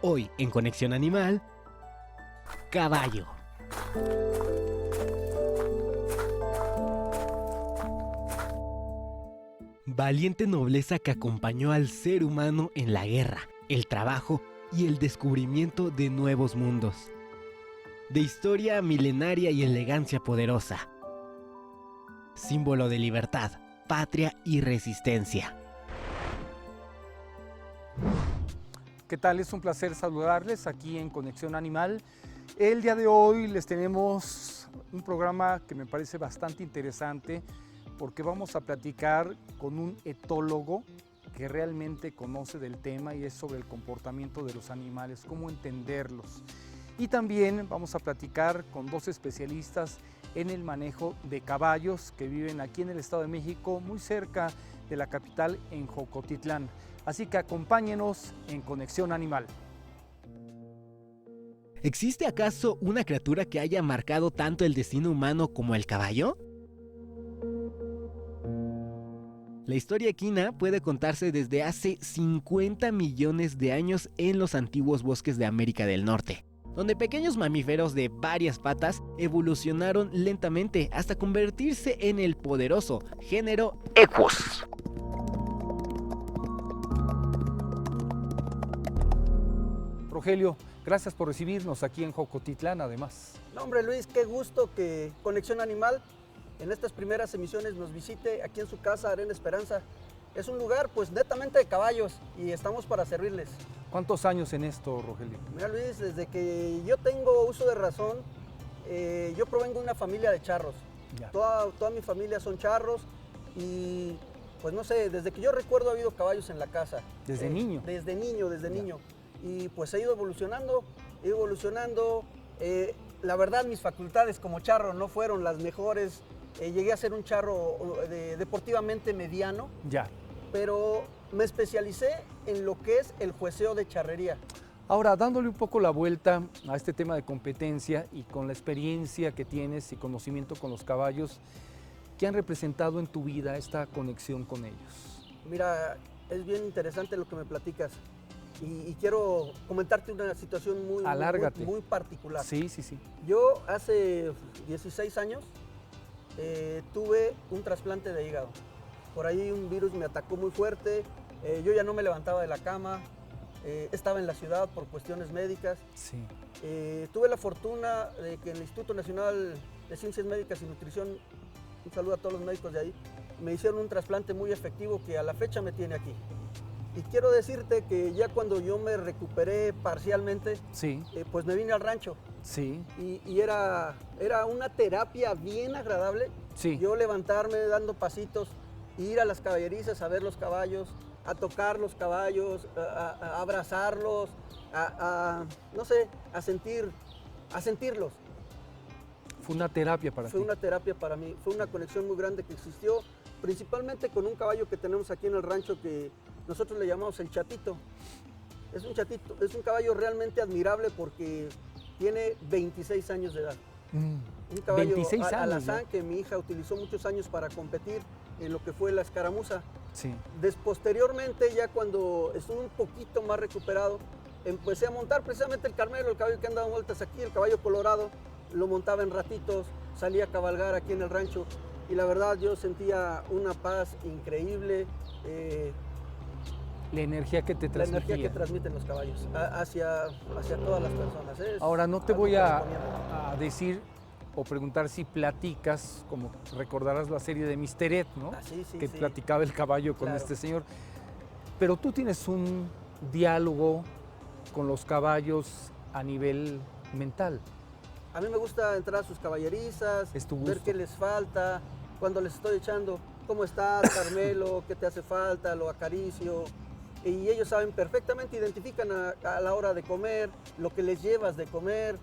Hoy en Conexión Animal, caballo. Valiente nobleza que acompañó al ser humano en la guerra, el trabajo y el descubrimiento de nuevos mundos. De historia milenaria y elegancia poderosa. Símbolo de libertad, patria y resistencia. ¿Qué tal? Es un placer saludarles aquí en Conexión Animal. El día de hoy les tenemos un programa que me parece bastante interesante porque vamos a platicar con un etólogo que realmente conoce del tema y es sobre el comportamiento de los animales, cómo entenderlos. Y también vamos a platicar con dos especialistas en el manejo de caballos que viven aquí en el Estado de México, muy cerca de la capital, en Jocotitlán. Así que acompáñenos en Conexión Animal. ¿Existe acaso una criatura que haya marcado tanto el destino humano como el caballo? La historia equina puede contarse desde hace 50 millones de años en los antiguos bosques de América del Norte, donde pequeños mamíferos de varias patas evolucionaron lentamente hasta convertirse en el poderoso género Equus. Rogelio, gracias por recibirnos aquí en Jocotitlán, además. No, hombre, Luis, qué gusto que Conexión Animal en estas primeras emisiones nos visite aquí en su casa, Arena Esperanza. Es un lugar, pues, netamente de caballos y estamos para servirles. ¿Cuántos años en esto, Rogelio? Mira, Luis, desde que yo tengo uso de razón, yo provengo de una familia de charros. Toda mi familia son charros y, pues, no sé, desde que yo recuerdo ha habido caballos en la casa. ¿Desde niño? Desde niño. Y pues he ido evolucionando. La verdad, mis facultades como charro no fueron las mejores. Llegué a ser un charro deportivamente mediano. Ya. Pero me especialicé en lo que es el jueceo de charrería. Ahora, dándole un poco la vuelta a este tema de competencia y con la experiencia que tienes y conocimiento con los caballos, ¿qué han representado en tu vida esta conexión con ellos? Mira, es bien interesante lo que me platicas. Y quiero comentarte una situación muy particular. Sí. Yo hace 16 años tuve un trasplante de hígado. Por ahí un virus me atacó muy fuerte, yo ya no me levantaba de la cama, estaba en la ciudad por cuestiones médicas. Sí. Tuve la fortuna de que en el Instituto Nacional de Ciencias Médicas y Nutrición, un saludo a todos los médicos de ahí, me hicieron un trasplante muy efectivo que a la fecha me tiene aquí. Y quiero decirte que ya cuando yo me recuperé parcialmente, Sí. Pues me vine al rancho. Sí. Y era una terapia bien agradable. Sí. Yo levantarme dando pasitos, ir a las caballerizas a ver los caballos, a tocar los caballos, a abrazarlos, no sé, a sentirlos. Fue una terapia para ti. Fue una terapia para mí, fue una conexión muy grande que existió, principalmente con un caballo que tenemos aquí en el rancho que nosotros le llamamos el Chatito. Es un chatito, es un caballo realmente admirable porque tiene 26 años de edad. Un caballo 26 años, alazán que mi hija utilizó muchos años para competir en lo que fue la escaramuza. Sí. Posteriormente, ya cuando estuve un poquito más recuperado, empecé a montar precisamente el Carmelo, el caballo que han dado vueltas aquí, el caballo colorado. Lo montaba en ratitos, salía a cabalgar aquí en el rancho y la verdad yo sentía una paz increíble. La energía que te transmitía. La energía que transmiten los caballos hacia todas las personas. Ahora, no te voy a decir o preguntar si platicas, como recordarás la serie de Mr. Ed, ¿no? Sí, que sí. platicaba el caballo con Claro. este señor. Pero tú tienes un diálogo con los caballos a nivel mental. A mí me gusta entrar a sus caballerizas, Es tu ver gusto. qué les falta, cuando les estoy echando, ¿cómo estás, Carmelo? ¿Qué te hace falta? Lo acaricio. Y ellos saben perfectamente, identifican a la hora de comer, lo que les llevas de comer.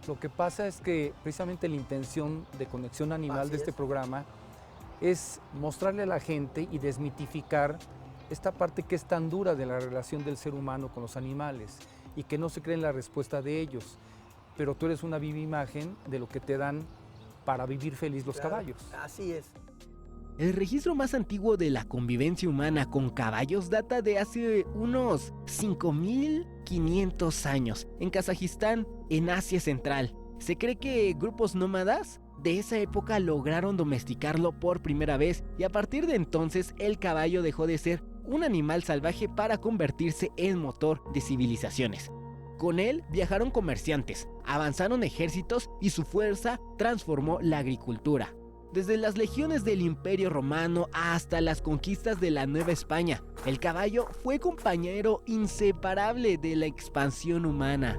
Lo que pasa es que precisamente la intención de Conexión Animal Así de este es. programa es mostrarle a la gente y desmitificar esta parte que es tan dura de la relación del ser humano con los animales y que no se cree en la respuesta de ellos. Pero tú eres una viva imagen de lo que te dan para vivir feliz los Claro, caballos. Así es. El registro más antiguo de la convivencia humana con caballos data de hace unos 5.500 años, en Kazajistán, en Asia Central. Se cree que grupos nómadas de esa época lograron domesticarlo por primera vez y a partir de entonces el caballo dejó de ser un animal salvaje para convertirse en motor de civilizaciones. Con él viajaron comerciantes, avanzaron ejércitos y su fuerza transformó la agricultura. Desde las legiones del Imperio Romano hasta las conquistas de la Nueva España, el caballo fue compañero inseparable de la expansión humana.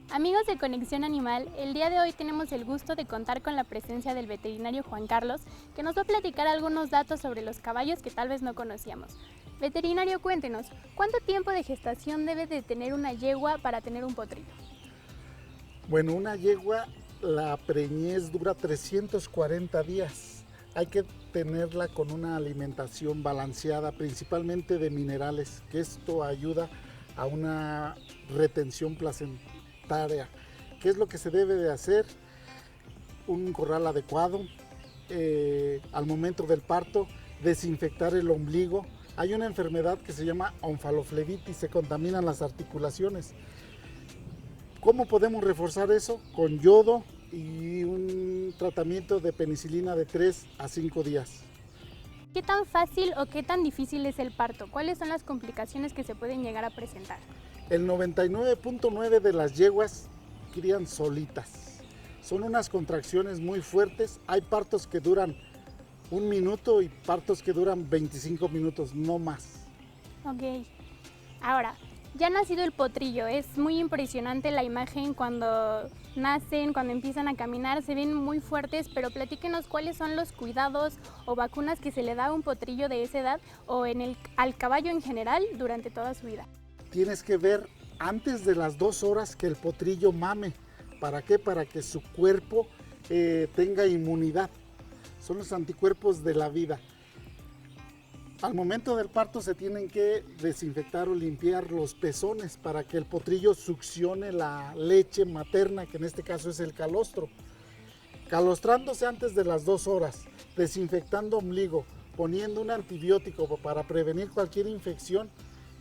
Amigos de Conexión Animal, el día de hoy tenemos el gusto de contar con la presencia del veterinario Juan Carlos, que nos va a platicar algunos datos sobre los caballos que tal vez no conocíamos. Veterinario, cuéntenos, ¿cuánto tiempo de gestación debe de tener una yegua para tener un potrillo? Bueno, una yegua, la preñez dura 340 días. Hay que tenerla con una alimentación balanceada, principalmente de minerales, que esto ayuda a una retención placentaria. ¿Qué es lo que se debe de hacer? Un corral adecuado, al momento del parto, desinfectar el ombligo. Hay una enfermedad que se llama onfaloflebitis, se contaminan las articulaciones. ¿Cómo podemos reforzar eso? Con yodo y un tratamiento de penicilina de 3 a 5 días. ¿Qué tan fácil o qué tan difícil es el parto? ¿Cuáles son las complicaciones que se pueden llegar a presentar? El 99.9% de las yeguas crían solitas. Son unas contracciones muy fuertes. Hay partos que duran 1 minuto y partos que duran 25 minutos, no más. Ok. Ahora, ya ha nacido el potrillo. Es muy impresionante la imagen cuando nacen, cuando empiezan a caminar. Se ven muy fuertes, pero platíquenos cuáles son los cuidados o vacunas que se le da a un potrillo de esa edad o al caballo en general durante toda su vida. Tienes que ver antes de las 2 horas que el potrillo mame. ¿Para qué? Para que su cuerpo tenga inmunidad. Son los anticuerpos de la vida. Al momento del parto se tienen que desinfectar o limpiar los pezones para que el potrillo succione la leche materna, que en este caso es el calostro. Calostrándose antes de las 2 horas, desinfectando ombligo, poniendo un antibiótico para prevenir cualquier infección,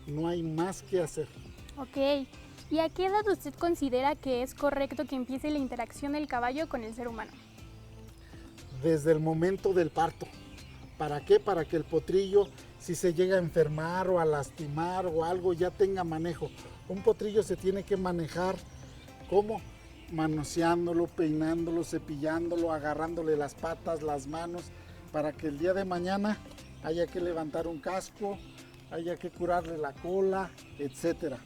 no hay más que hacer. Ok. ¿Y a qué edad usted considera que es correcto que empiece la interacción del caballo con el ser humano? Desde el momento del parto. ¿Para qué? Para que el potrillo, si se llega a enfermar o a lastimar o algo, ya tenga manejo. Un potrillo se tiene que manejar, ¿cómo? Manoseándolo, peinándolo, cepillándolo, agarrándole las patas, las manos, para que el día de mañana haya que levantar un casco, haya que curarle la cola, etcétera.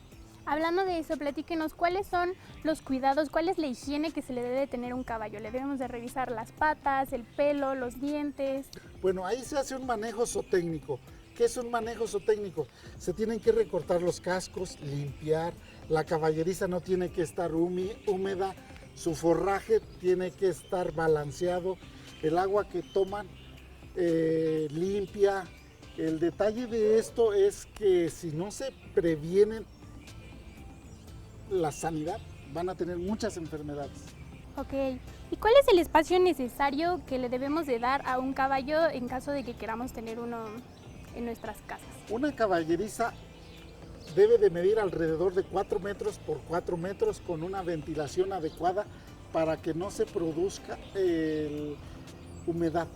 Hablando de eso, platíquenos cuáles son los cuidados, cuál es la higiene que se le debe tener a un caballo. Le debemos de revisar las patas, el pelo, los dientes. Bueno, ahí se hace un manejo zootécnico. ¿Qué es un manejo zootécnico? Se tienen que recortar los cascos, limpiar, la caballeriza no tiene que estar húmeda, su forraje tiene que estar balanceado, el agua que toman limpia. El detalle de esto es que si no se previenen la sanidad, van a tener muchas enfermedades. Ok. ¿Y cuál es el espacio necesario que le debemos de dar a un caballo en caso de que queramos tener uno en nuestras casas? Una caballeriza debe de medir alrededor de 4 metros por 4 metros con una ventilación adecuada para que no se produzca humedad.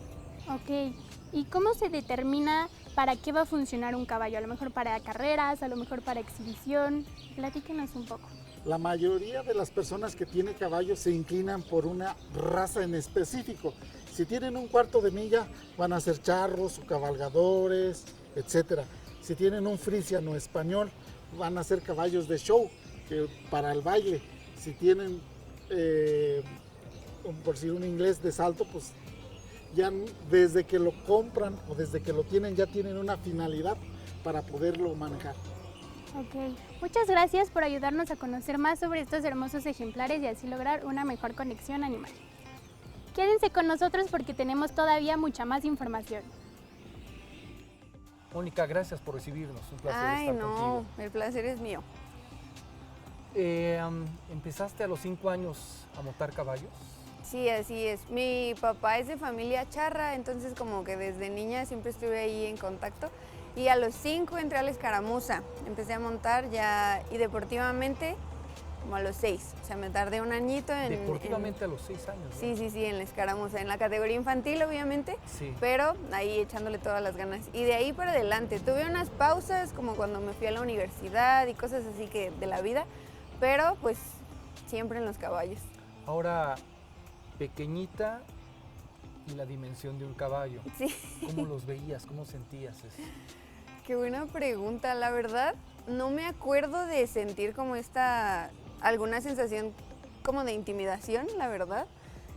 Ok. ¿Y cómo se determina para qué va a funcionar un caballo? A lo mejor para carreras, a lo mejor para exhibición. Platíquenos un poco. La mayoría de las personas que tienen caballos se inclinan por una raza en específico. Si tienen un cuarto de milla, van a ser charros o cabalgadores, etc. Si tienen un frisiano español, van a ser caballos de show, para el baile. Si tienen, por decir un inglés de salto, pues ya desde que lo compran o desde que lo tienen, ya tienen una finalidad para poderlo manejar. Ok, muchas gracias por ayudarnos a conocer más sobre estos hermosos ejemplares y así lograr una mejor conexión animal. Quédense con nosotros porque tenemos todavía mucha más información. Mónica, gracias por recibirnos, un placer Ay, estar no, contigo. el placer es mío. ¿Empezaste a los 5 años a montar caballos? Sí, así es. Mi papá es de familia charra, entonces como que desde niña siempre estuve ahí en contacto. Y a los 5 entré a la escaramuza, empecé a montar ya y deportivamente como a los 6. O sea, me tardé un añito en... Deportivamente a los 6 años, ¿no? Sí, en la escaramuza, en la categoría infantil obviamente, Sí. pero ahí echándole todas las ganas. Y de ahí para adelante, tuve unas pausas como cuando me fui a la universidad y cosas así que de la vida, pero pues siempre en los caballos. Ahora, pequeñita y la dimensión de un caballo. Sí. ¿Cómo los veías? ¿Cómo sentías eso? Qué buena pregunta, la verdad no me acuerdo de sentir como alguna sensación como de intimidación, la verdad.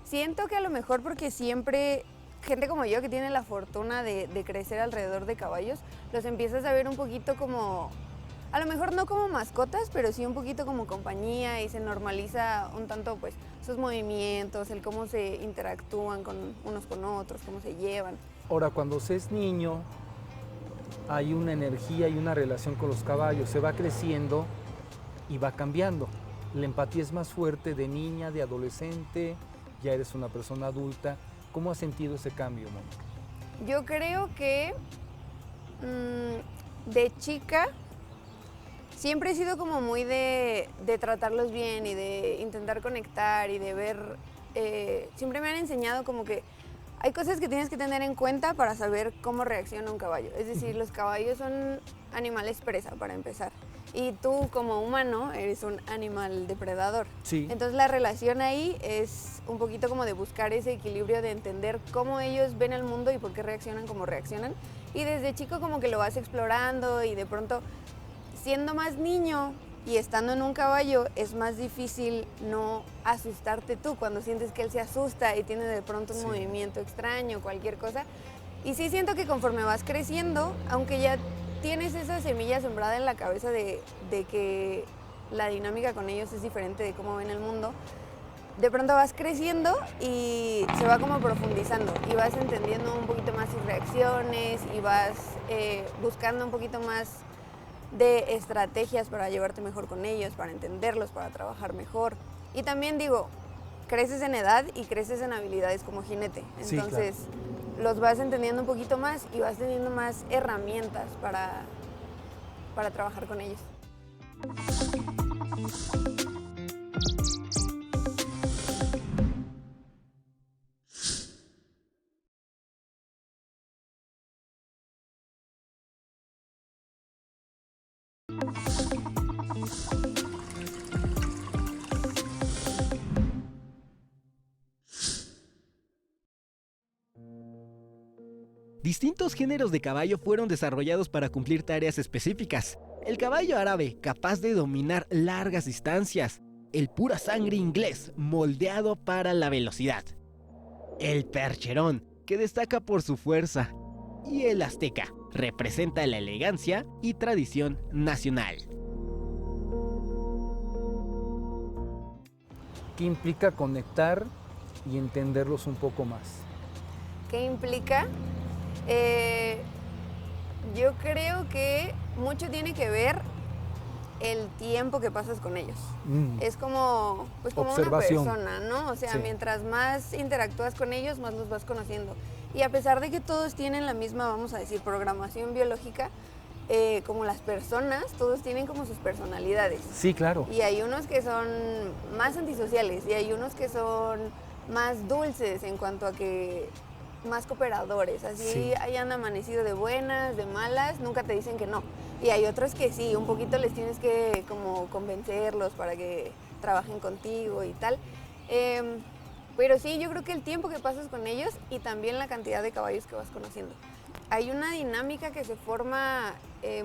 Siento que a lo mejor porque siempre gente como yo que tiene la fortuna de crecer alrededor de caballos, los empiezas a ver un poquito como, a lo mejor no como mascotas, pero sí un poquito como compañía y se normaliza un tanto pues sus movimientos, el cómo se interactúan con unos con otros, cómo se llevan. Ahora, cuando se es niño, hay una energía y una relación con los caballos. Se va creciendo y va cambiando. La empatía es más fuerte de niña, de adolescente, ya eres una persona adulta. ¿Cómo has sentido ese cambio, Mónica? Yo creo que de chica siempre he sido como muy de tratarlos bien y de intentar conectar y de ver, siempre me han enseñado como que hay cosas que tienes que tener en cuenta para saber cómo reacciona un caballo. Es decir, los caballos son animales presa para empezar y tú como humano eres un animal depredador. Sí. Entonces la relación ahí es un poquito como de buscar ese equilibrio de entender cómo ellos ven el mundo y por qué reaccionan como reaccionan. Y desde chico como que lo vas explorando y de pronto siendo más niño y estando en un caballo es más difícil no asustarte tú cuando sientes que él se asusta y tiene de pronto un movimiento extraño, cualquier cosa. Y sí siento que conforme vas creciendo, aunque ya tienes esa semilla sembrada en la cabeza de que la dinámica con ellos es diferente de cómo ven el mundo, de pronto vas creciendo y se va como profundizando y vas entendiendo un poquito más sus reacciones y vas buscando un poquito más de estrategias para llevarte mejor con ellos, para entenderlos, para trabajar mejor. Y también digo, creces en edad y creces en habilidades como jinete. Entonces los vas entendiendo un poquito más y vas teniendo más herramientas para trabajar con ellos. Distintos géneros de caballo fueron desarrollados para cumplir tareas específicas. El caballo árabe, capaz de dominar largas distancias. El pura sangre inglés, moldeado para la velocidad. El percherón, que destaca por su fuerza. Y el azteca, representa la elegancia y tradición nacional. ¿Qué implica conectar y entenderlos un poco más? ¿Qué implica? Yo creo que mucho tiene que ver el tiempo que pasas con ellos. Es como, pues como una persona, ¿no? O sea, mientras más interactúas con ellos, más los vas conociendo. Y a pesar de que todos tienen la misma, vamos a decir, programación biológica, como las personas, todos tienen como sus personalidades. Sí, claro. Y hay unos que son más antisociales y hay unos que son más dulces en cuanto a que más cooperadores, así hayan amanecido de buenas, de malas, nunca te dicen que no. Y hay otros que sí, un poquito les tienes que como convencerlos para que trabajen contigo y tal. Pero sí, yo creo que el tiempo que pasas con ellos y también la cantidad de caballos que vas conociendo. Hay una dinámica que se forma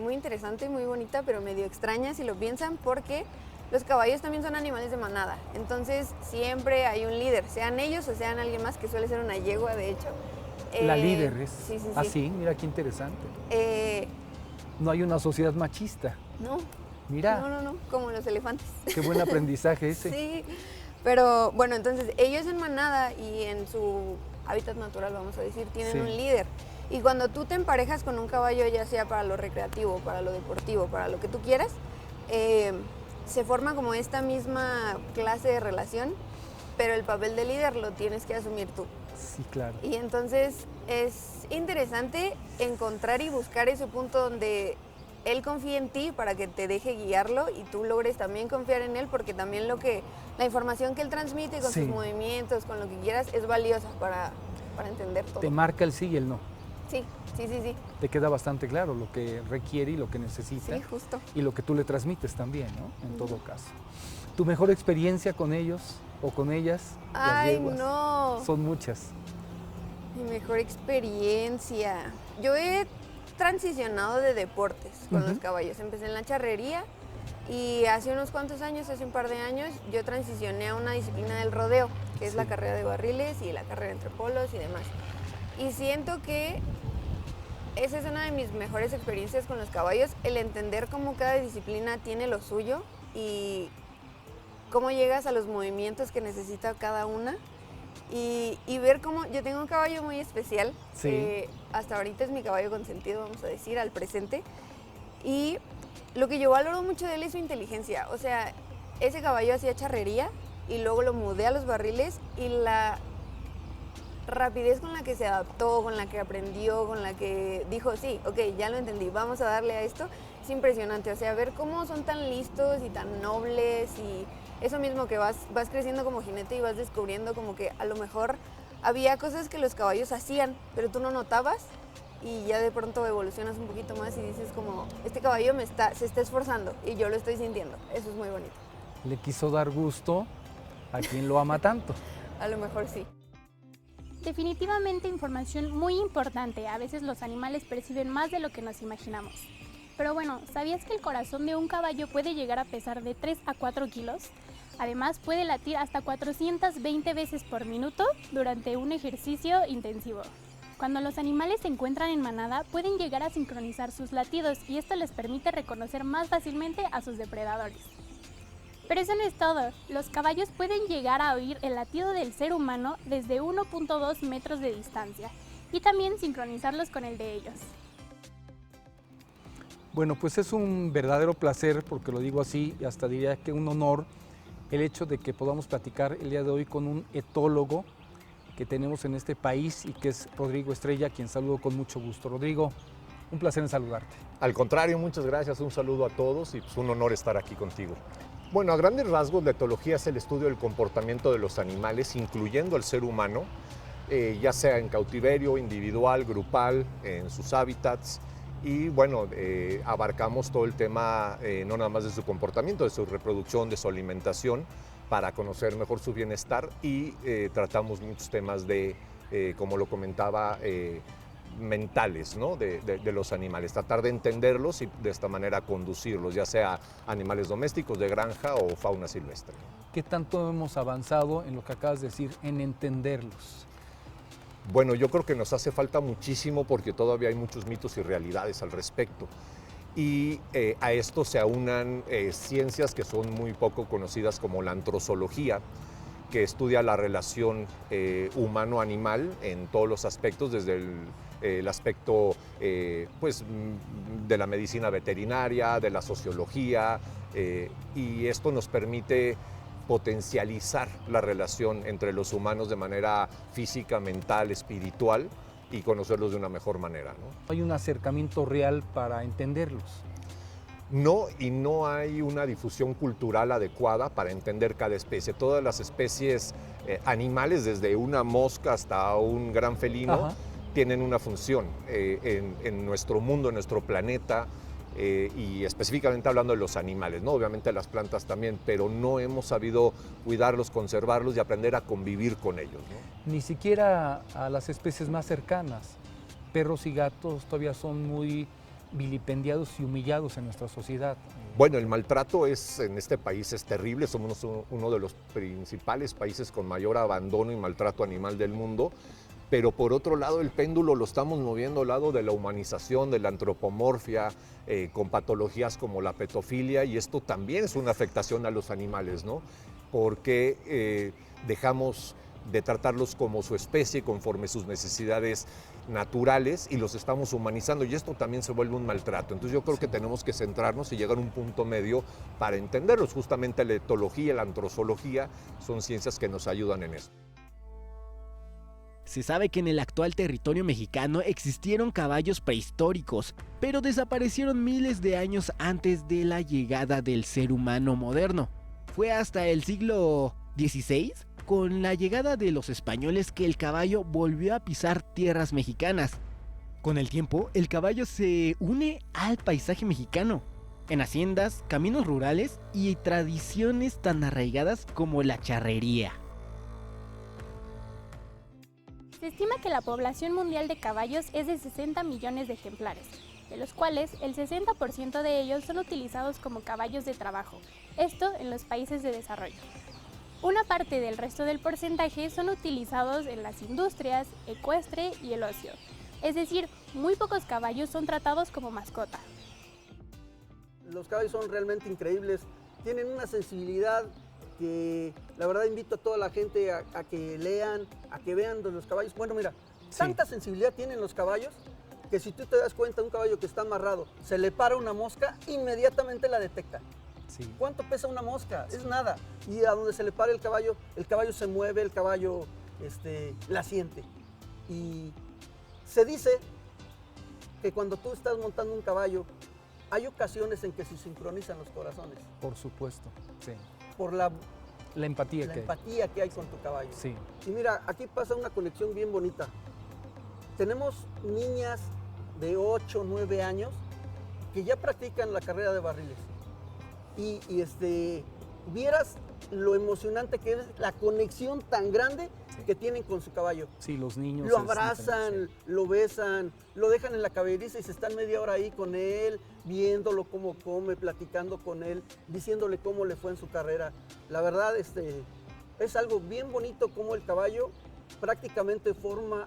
muy interesante y muy bonita, pero medio extraña si lo piensan, porque los caballos también son animales de manada. Entonces siempre hay un líder, sean ellos o sean alguien más, que suele ser una yegua, de hecho. La líder es sí. Mira qué interesante. No hay una sociedad machista. No. Mira. No, como los elefantes. Qué buen aprendizaje ese. Sí, pero bueno, entonces ellos en manada y en su hábitat natural, vamos a decir, tienen un líder. Y cuando tú te emparejas con un caballo, ya sea para lo recreativo, para lo deportivo, para lo que tú quieras, se forma como esta misma clase de relación pero el papel de líder lo tienes que asumir tú. Sí, claro. Y entonces es interesante encontrar y buscar ese punto donde él confía en ti para que te deje guiarlo y tú logres también confiar en él, porque también la información que él transmite con Sí. sus movimientos, con lo que quieras, es valiosa para entender todo. Te marca el sí y el no. Sí. Te queda bastante claro lo que requiere y lo que necesita. Sí, justo. Y lo que tú le transmites también, ¿no? En todo caso. ¿Tu mejor experiencia con ellos o con ellas? Las Ay, yeguas. no. Son muchas. Mi mejor experiencia. Yo he transicionado de deportes con los caballos. Empecé en la charrería y hace unos cuantos años, hace un par de años, yo transicioné a una disciplina del rodeo, que es la carrera de barriles y la carrera entre polos y demás. Y siento que esa es una de mis mejores experiencias con los caballos, el entender cómo cada disciplina tiene lo suyo y cómo llegas a los movimientos que necesita cada una. Y ver cómo, yo tengo un caballo muy especial, Sí. hasta ahorita es mi caballo consentido, vamos a decir, al presente, y lo que yo valoro mucho de él es su inteligencia, o sea, ese caballo hacía charrería y luego lo mudé a los barriles y la rapidez con la que se adaptó, con la que aprendió, con la que dijo, sí, ok, ya lo entendí, vamos a darle a esto, es impresionante, o sea, ver cómo son tan listos y tan nobles y eso mismo que vas creciendo como jinete y vas descubriendo como que a lo mejor había cosas que los caballos hacían, pero tú no notabas y ya de pronto evolucionas un poquito más y dices como, este caballo se está esforzando y yo lo estoy sintiendo, eso es muy bonito. Le quiso dar gusto a quien lo ama tanto. A lo mejor sí. Definitivamente información muy importante. A veces los animales perciben más de lo que nos imaginamos. Pero bueno, ¿sabías que el corazón de un caballo puede llegar a pesar de 3 a 4 kilos? Además, puede latir hasta 420 veces por minuto durante un ejercicio intensivo. Cuando los animales se encuentran en manada, pueden llegar a sincronizar sus latidos y esto les permite reconocer más fácilmente a sus depredadores. Pero eso no es todo. Los caballos pueden llegar a oír el latido del ser humano desde 1.2 metros de distancia y también sincronizarlos con el de ellos. Bueno, pues es un verdadero placer, porque lo digo así, y hasta diría que un honor, el hecho de que podamos platicar el día de hoy con un etólogo que tenemos en este país y que es Rodrigo Estrella, a quien saludo con mucho gusto. Rodrigo, un placer en saludarte. Al contrario, muchas gracias, un saludo a todos y pues un honor estar aquí contigo. Bueno, a grandes rasgos, la etología es el estudio del comportamiento de los animales, incluyendo el ser humano, ya sea en cautiverio, individual, grupal, en sus hábitats. Y bueno, abarcamos todo el tema, no nada más de su comportamiento, de su reproducción, de su alimentación, para conocer mejor su bienestar y tratamos muchos temas de, como lo comentaba, mentales, ¿no? de los animales, tratar de entenderlos y de esta manera conducirlos, ya sea animales domésticos, de granja o fauna silvestre. ¿Qué tanto hemos avanzado en lo que acabas de decir, en entenderlos? Bueno, yo creo que nos hace falta muchísimo porque todavía hay muchos mitos y realidades al respecto. Y a esto se aunan ciencias que son muy poco conocidas como la antrozoología, que estudia la relación humano-animal en todos los aspectos, desde el aspecto pues, de la medicina veterinaria, de la sociología, y esto nos permite potencializar la relación entre los humanos de manera física, mental, espiritual y conocerlos de una mejor manera, ¿no? ¿Hay un acercamiento real para entenderlos? No, y no hay una difusión cultural adecuada para entender cada especie. Todas las especies animales, desde una mosca hasta un gran felino, Ajá. tienen una función en nuestro mundo, en nuestro planeta, y específicamente hablando de los animales, ¿no? Obviamente las plantas también, pero no hemos sabido cuidarlos, conservarlos y aprender a convivir con ellos, ¿no? Ni siquiera a las especies más cercanas. Perros y gatos todavía son muy vilipendiados y humillados en nuestra sociedad. Bueno, el maltrato en este país es terrible, somos uno de los principales países con mayor abandono y maltrato animal del mundo, pero por otro lado el péndulo lo estamos moviendo al lado de la humanización, de la antropomorfia, con patologías como la petofilia, y esto también es una afectación a los animales, ¿no? Porque dejamos de tratarlos como su especie, conforme sus necesidades naturales, y los estamos humanizando, y esto también se vuelve un maltrato. Entonces yo creo que tenemos que centrarnos y llegar a un punto medio para entenderlos. Justamente la etología y la antrozoología son ciencias que nos ayudan en eso. Se sabe que en el actual territorio mexicano existieron caballos prehistóricos, pero desaparecieron miles de años antes de la llegada del ser humano moderno. Fue hasta el siglo XVI, con la llegada de los españoles, que el caballo volvió a pisar tierras mexicanas. Con el tiempo, el caballo se une al paisaje mexicano, en haciendas, caminos rurales y tradiciones tan arraigadas como la charrería. Se estima que la población mundial de caballos es de 60 millones de ejemplares, de los cuales el 60% de ellos son utilizados como caballos de trabajo, esto en los países de desarrollo. Una parte del resto del porcentaje son utilizados en las industrias, ecuestre y el ocio, es decir, muy pocos caballos son tratados como mascota. Los caballos son realmente increíbles, tienen una sensibilidad que la verdad invito a toda la gente a que lean, a que vean de los caballos. Bueno, mira, tanta sensibilidad tienen los caballos que si tú te das cuenta, un caballo que está amarrado, se le para una mosca, inmediatamente la detecta. Sí. ¿Cuánto pesa una mosca? Es nada. Y a donde se le pare el caballo se mueve, el caballo la siente. Y se dice que cuando tú estás montando un caballo, hay ocasiones en que se sincronizan los corazones. Por supuesto, sí. Por la empatía que hay con tu caballo. Sí. Y mira, aquí pasa una conexión bien bonita. Tenemos niñas de 8, 9 años que ya practican la carrera de barriles. Y vieras lo emocionante que es la conexión tan grande que tienen con su caballo. Sí, los niños lo abrazan, lo besan, lo dejan en la caberiza y se están media hora ahí con él, viéndolo cómo come, platicando con él, diciéndole cómo le fue en su carrera. La verdad, es algo bien bonito cómo el caballo prácticamente forma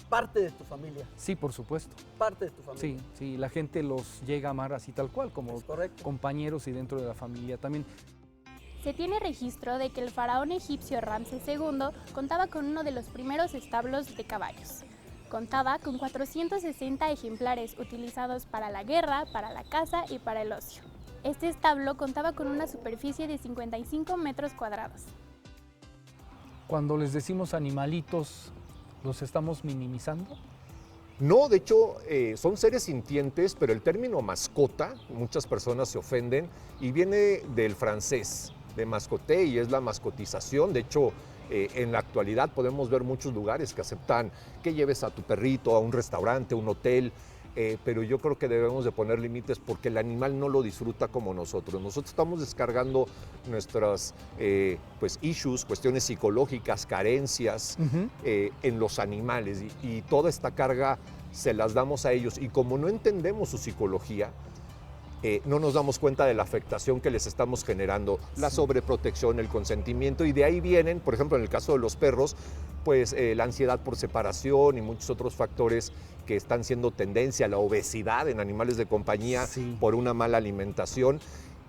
parte de tu familia. Sí, por supuesto. Parte de tu familia. Sí, sí, la gente los llega a amar así tal cual, como compañeros y dentro de la familia también. Se tiene registro de que el faraón egipcio Ramsés II contaba con uno de los primeros establos de caballos. Contaba con 460 ejemplares utilizados para la guerra, para la caza y para el ocio. Este establo contaba con una superficie de 55 metros cuadrados. Cuando les decimos animalitos, ¿los estamos minimizando? No, de hecho, son seres sintientes, pero el término mascota, muchas personas se ofenden, y viene del francés, de mascoté, y es la mascotización. De hecho, en la actualidad podemos ver muchos lugares que aceptan que lleves a tu perrito a un restaurante, un hotel, pero yo creo que debemos de poner límites porque el animal no lo disfruta como nosotros. Nosotros estamos descargando nuestras issues, cuestiones psicológicas, carencias en los animales, y toda esta carga se las damos a ellos, y como no entendemos su psicología, no nos damos cuenta de la afectación que les estamos generando, la sobreprotección, el consentimiento, y de ahí vienen, por ejemplo, en el caso de los perros, pues la ansiedad por separación y muchos otros factores que están siendo tendencia, la obesidad en animales de compañía por una mala alimentación.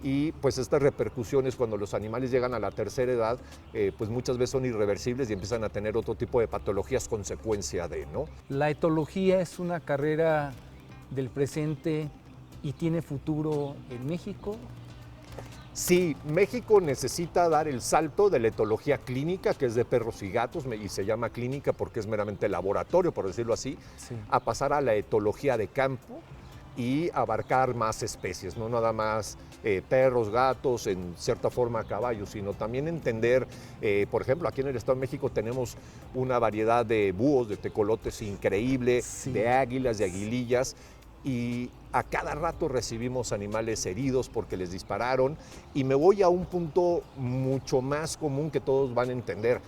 Y pues estas repercusiones cuando los animales llegan a la tercera edad, pues muchas veces son irreversibles y empiezan a tener otro tipo de patologías consecuencia de, ¿no? La etología es una carrera del presente y tiene futuro en México. Sí, México necesita dar el salto de la etología clínica, que es de perros y gatos, y se llama clínica porque es meramente laboratorio, por decirlo así, a pasar a la etología de campo y abarcar más especies, no nada más perros, gatos, en cierta forma caballos, sino también entender, por ejemplo, aquí en el Estado de México tenemos una variedad de búhos, de tecolotes increíble, de águilas, de aguilillas, y a cada rato recibimos animales heridos porque les dispararon, y me voy a un punto mucho más común que todos van a entender.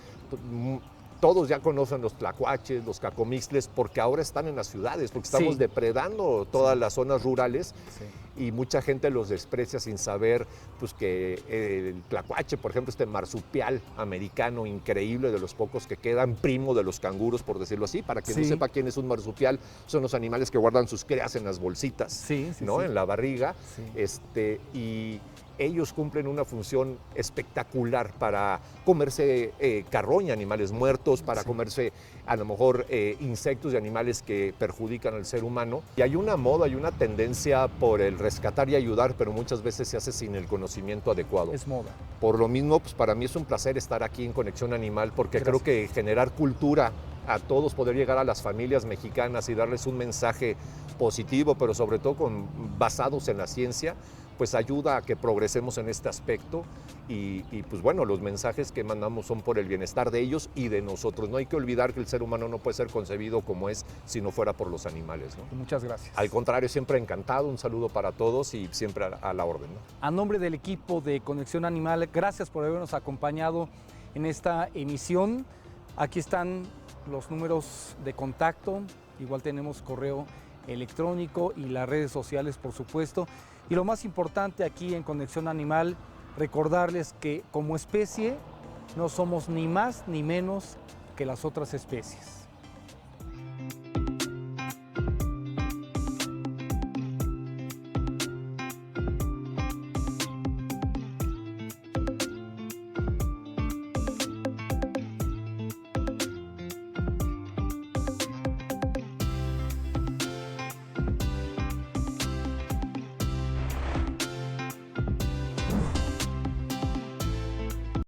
Todos ya conocen los tlacuaches, los cacomixtles, porque ahora están en las ciudades, porque estamos depredando todas las zonas rurales. y mucha gente los desprecia sin saber pues, que el tlacuache, por ejemplo, este marsupial americano increíble, de los pocos que quedan, primo de los canguros, por decirlo así, para quien no sepa quién es un marsupial, son los animales que guardan sus crías en las bolsitas, ¿no? En la barriga, y ellos cumplen una función espectacular para comerse carroña, animales muertos, para comerse a lo mejor insectos y animales que perjudican al ser humano. Y hay una moda, hay una tendencia por el rescatar y ayudar, pero muchas veces se hace sin el conocimiento adecuado. Es moda. Por lo mismo, pues para mí es un placer estar aquí en Conexión Animal, porque creo que generar cultura a todos, poder llegar a las familias mexicanas y darles un mensaje positivo, pero sobre todo basados en la ciencia, pues ayuda a que progresemos en este aspecto y pues bueno, los mensajes que mandamos son por el bienestar de ellos y de nosotros. No hay que olvidar que el ser humano no puede ser concebido como es si no fuera por los animales, ¿no? Muchas gracias. Al contrario, siempre encantado, un saludo para todos y siempre a la orden, ¿no? A nombre del equipo de Conexión Animal, gracias por habernos acompañado en esta emisión. Aquí están los números de contacto, igual tenemos correo electrónico y las redes sociales, por supuesto. Y lo más importante aquí en Conexión Animal, recordarles que como especie no somos ni más ni menos que las otras especies.